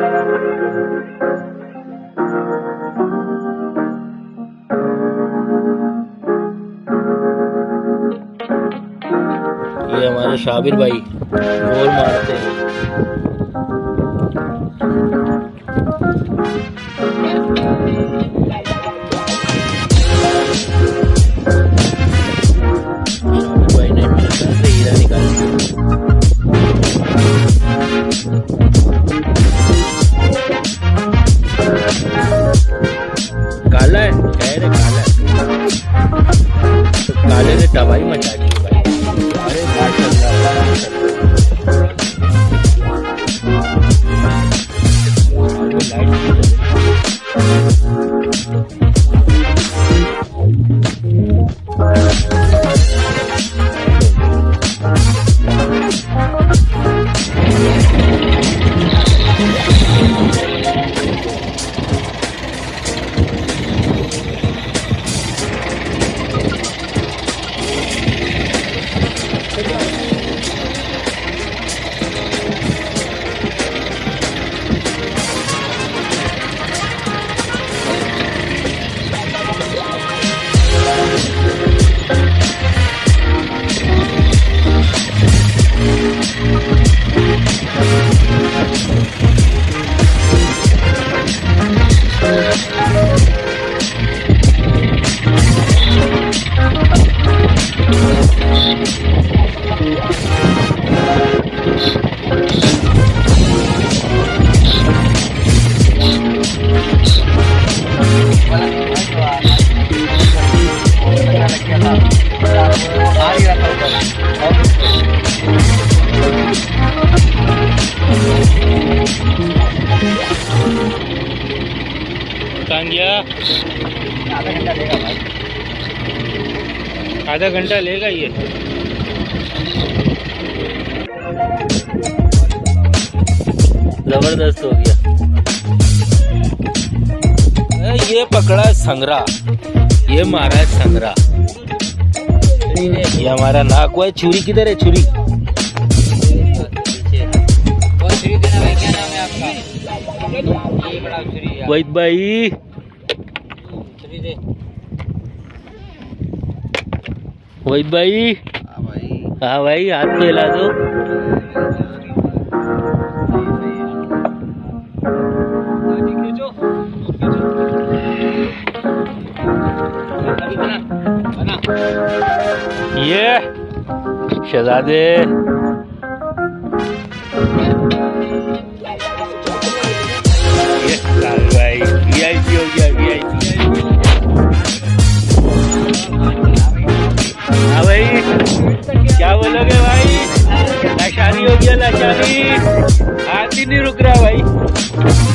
ये हमारे शाबिर भाई गोल मारते हैं। शाबिर भाई ने मेरे घर से हीरा निकाल काला है, कह रहे काला है, तो काले ने तबाही मचा दी भाई। अरे आधा घंटा लेगा ये। जबरदस्त हो गया। ये पकड़ा है संगरा, ये मारा है संगरा। ये हमारा नाक हुआ है। छुरी किधर है? छुरी वहीद भाई, वहीद भाई। हाँ भाई, हाथ तो हिला दो। ये शहजादे भाई वीआईपी हो गया, वीआईपी। हाँ भाई, क्या बोलोगे भाई? लाचारी हो गया, लाचारी। हाथ ही नहीं रुक रहा भाई।